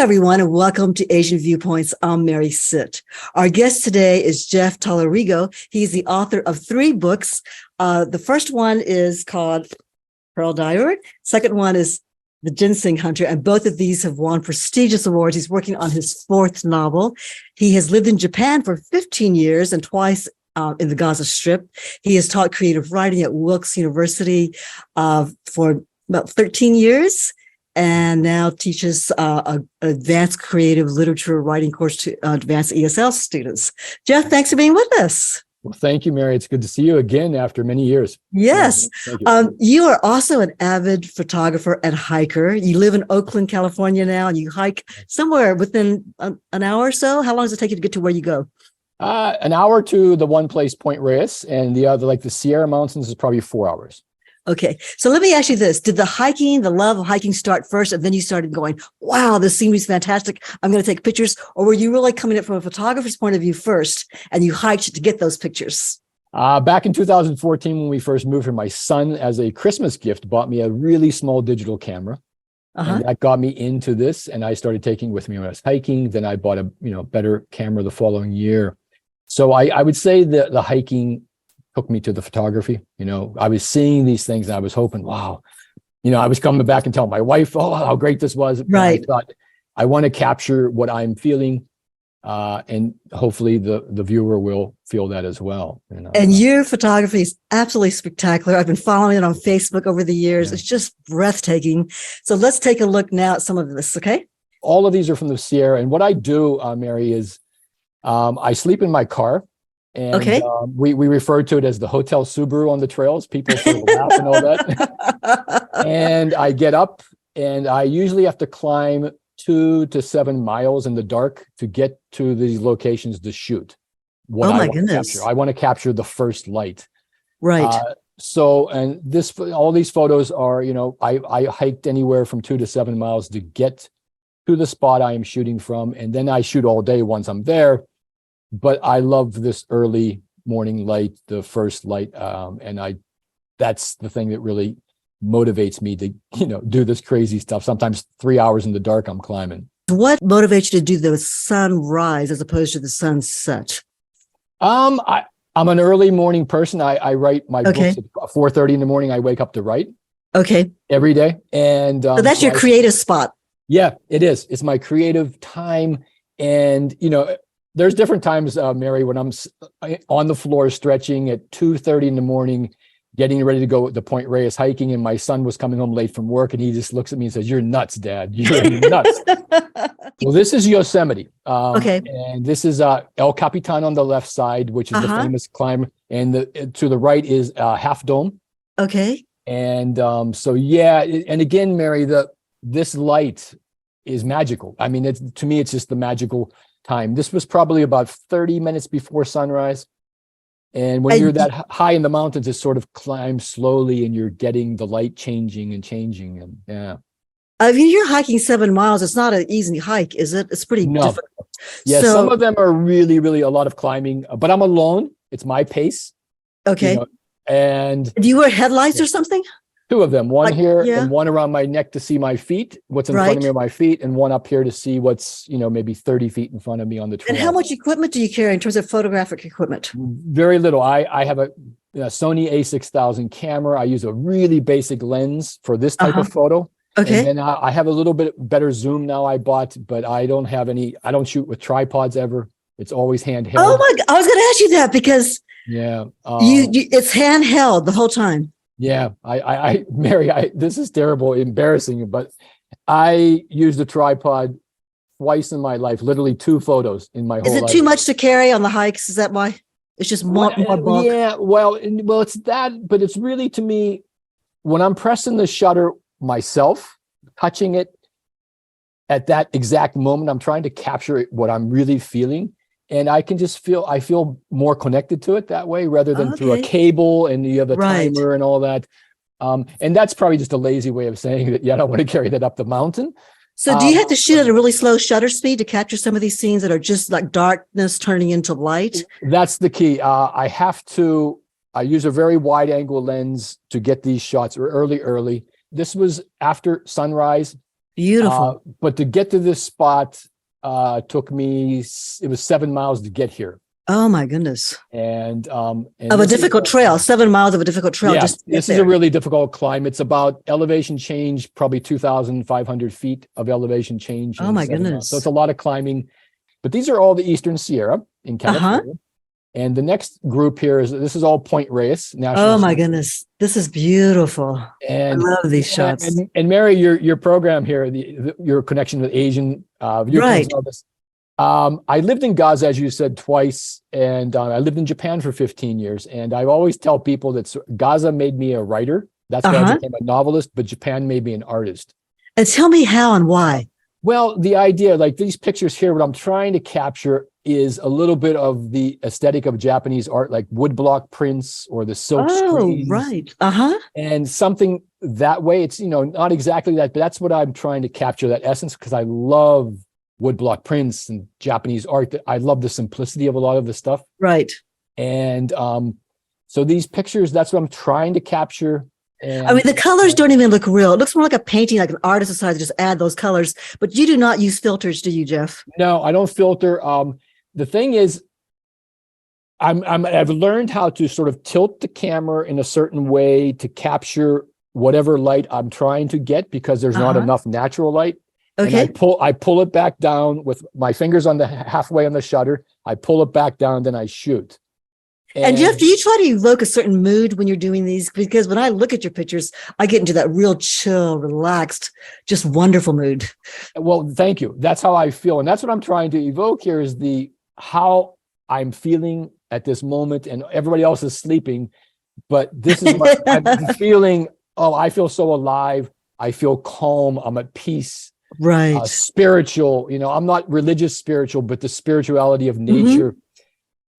everyone, and welcome to Asian Viewpoints. I'm Mary Sitt. Our guest today is Jeff Talarigo. He's the author of 3 books. The first one is called Pearl Diver. Second one is The Ginseng Hunter, and both of these have won prestigious awards. He's working on his 4th novel. He has lived in Japan for 15 years and twice in the Gaza Strip. He has taught creative writing at Wilkes University for about 13 years. And now teaches an advanced creative literature writing course to advanced ESL students. Jeff, thanks for being with us. Well, thank you, Mary. It's good to see you again after many years. Yes. You are also an avid photographer and hiker. You live in Oakland, California now, and you hike somewhere within an hour or so. How long does it take you to get to where you go? An hour to the one place, Point Reyes, and the other, like the Sierra Mountains, is probably 4 hours. Okay. So let me ask you this. Did the love of hiking start first, and then you started going, wow, this scenery is fantastic, I'm going to take pictures? Or were you really coming at it from a photographer's point of view first, and you hiked to get those pictures? Back in 2014, when we first moved here, my son, as a Christmas gift, bought me a really small digital camera. And that got me into this, and I started taking with me when I was hiking. Then I bought a better camera the following year. So I would say that the hiking took me to the photography. I was seeing these things and I was hoping, wow, I was coming back and telling my wife, oh, how great this was. Right. I thought, I want to capture what I'm feeling. And hopefully the viewer will feel that as well. And your photography is absolutely spectacular. I've been following it on Facebook over the years. Yeah. It's just breathtaking. So let's take a look now at some of this, okay? All of these are from the Sierra. And what I do, Mary, is I sleep in my car. And okay. We refer to it as the Hotel Subaru on the trails. People sort of laugh and all that. And I get up, and I usually have to climb 2 to 7 miles in the dark to get to these locations to shoot. Oh my goodness! I want to capture the first light. Right. All these photos are, I hiked anywhere from 2 to 7 miles to get to the spot I am shooting from, and then I shoot all day once I'm there. But I love this early morning light, the first light, and that's the thing that really motivates me to, do this crazy stuff. Sometimes 3 hours in the dark, I'm climbing. What motivates you to do the sunrise as opposed to the sunset? I'm an early morning person. I write my books at 4:30 in the morning. I wake up to write. Okay. Every day, and so that's your creative spot. Yeah, it is. It's my creative time, and there's different times, Mary, when I'm on the floor stretching at 2:30 in the morning, getting ready to go to Point Reyes hiking, and my son was coming home late from work, and he just looks at me and says, "You're nuts, Dad. You're nuts." Well, this is Yosemite. And this is El Capitan on the left side, which is the famous climb, and to the right is Half Dome. Okay. And and again, Mary, this light is magical. I mean, to me, it's just the magical time. This was probably about 30 minutes before sunrise. And when you're that high in the mountains, it sort of climbs slowly and you're getting the light changing. And yeah. I mean, you're hiking 7 miles. It's not an easy hike, is it? It's pretty difficult. Yeah, some of them are really, really a lot of climbing, but I'm alone. It's my pace. Okay. And do you wear headlights or something? 2 of them, one here and one around my neck to see my feet, what's in front of me are my feet, and one up here to see what's, maybe 30 feet in front of me on the trail. And how much equipment do you carry in terms of photographic equipment? Very little. I have a Sony a6000 camera. I use a really basic lens for this type of photo. Okay. And then I have a little bit better zoom now I bought, but I don't shoot with tripods ever. It's always handheld. Oh my God. I was going to ask you that because it's handheld the whole time. Yeah, Mary, this is terrible, embarrassing, but I used a tripod twice in my life, literally 2 photos in my whole life. Is it too much to carry on the hikes? Is that why? It's just more bulk? Yeah, well, it's that, but it's really, to me, when I'm pressing the shutter myself, touching it at that exact moment, I'm trying to capture what I'm really feeling. And I can just I feel more connected to it that way rather than through a cable and you have the timer and all that. And that's probably just a lazy way of saying that, I don't want to carry that up the mountain. So do you have to shoot at a really slow shutter speed to capture some of these scenes that are just like darkness turning into light? That's the key. I use a very wide angle lens to get these shots early. This was after sunrise. Beautiful. But to get to this spot took me, it was 7 miles to get here. Oh my goodness. And Of a difficult trail, 7 miles of a difficult trail. Yeah, Just to get this is there. a really difficult climb. It's about elevation change, probably 2,500 feet of elevation change. Oh in my 7 miles. goodness. So it's a lot of climbing. But these are all the Eastern Sierra in California. And the next group here this is all Point Reyes National. Oh my goodness. This is beautiful. And I love these shots. And Mary, your program here, your connection with Asian viewpoints, Right. and all this. I lived in Gaza, as you said, twice, and I lived in Japan for 15 years. And I always tell people that Gaza made me a writer. That's why I became a novelist, but Japan made me an artist. And tell me how and why. Well, the idea, like these pictures here, what I'm trying to capture is a little bit of the aesthetic of Japanese art, like woodblock prints or the silk screens. Right. And something that way. It's, not exactly that, but that's what I'm trying to capture, that essence, because I love woodblock prints and Japanese art. I love the simplicity of a lot of the stuff. Right. And so these pictures, that's what I'm trying to capture. And, I mean, the colors don't even look real. It looks more like a painting, like an artist decided to just add those colors. But you do not use filters, do you, Jeff? No, I don't filter. The thing is, I've learned how to sort of tilt the camera in a certain way to capture whatever light I'm trying to get, because there's not enough natural light. Okay. And I pull it back down with my fingers on the halfway on the shutter. I pull it back down, then I shoot. And Jeff, do you try to evoke a certain mood when you're doing these? Because when I look at your pictures, I get into that real chill, relaxed, just wonderful mood. Well, thank you. That's how I feel. And that's what I'm trying to evoke here is how I'm feeling at this moment, and everybody else is sleeping. But this is what I'm feeling. Oh, I feel so alive. I feel calm. I'm at peace. Right. Spiritual, I'm not religious spiritual, but the spirituality of nature.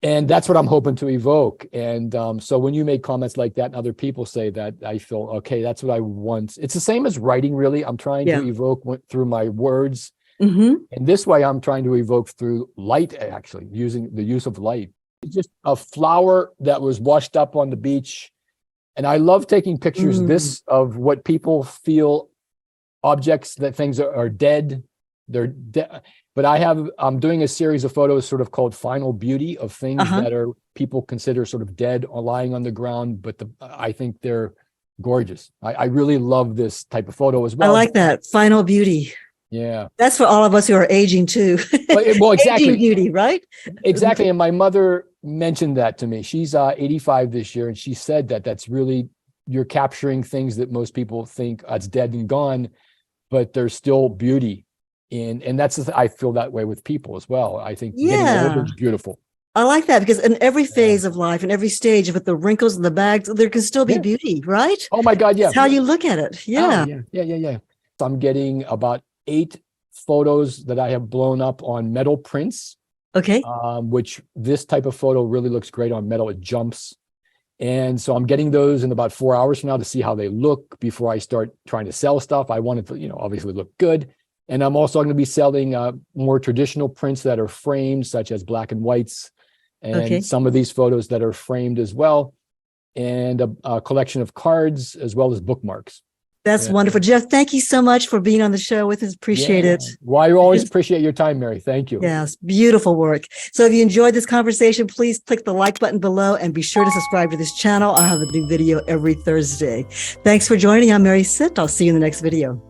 And that's what I'm hoping to evoke. And so when you make comments like that and other people say that, I feel, okay, that's what I want. It's the same as writing, really. I'm trying to evoke through my words. And this way I'm trying to evoke through light, actually, using the use of light. It's just a flower that was washed up on the beach. And I love taking pictures of what people feel, objects, that things are dead. They're dead. But I'm doing a series of photos sort of called Final Beauty, of things that are people consider sort of dead or lying on the ground, but I think they're gorgeous. I really love this type of photo as well. I like that. Final Beauty. Yeah. That's for all of us who are aging too. Well, exactly. Aging beauty, right? Exactly. And my mother mentioned that to me. She's 85 this year, and she said that's really, you're capturing things that most people think it's dead and gone, but there's still beauty. And that's I feel that way with people as well. I think getting older is beautiful. I like that, because in every phase of life, in every stage, with the wrinkles and the bags, there can still be beauty, right? Oh my God, yeah. That's how you look at it. Yeah. Oh, yeah. So I'm getting about 8 photos that I have blown up on metal prints. Okay. Which this type of photo really looks great on metal. It jumps. And so I'm getting those in about 4 hours from now to see how they look before I start trying to sell stuff. I want it to, obviously look good. And I'm also going to be selling more traditional prints that are framed, such as black and whites, and some of these photos that are framed as well, and a collection of cards as well as bookmarks. That's wonderful. Jeff, thank you so much for being on the show with us. Appreciate it. Well, I always appreciate your time, Mary. Thank you. Yes, beautiful work. So if you enjoyed this conversation, please click the like button below and be sure to subscribe to this channel. I'll have a new video every Thursday. Thanks for joining. I'm Mary Sitt. I'll see you in the next video.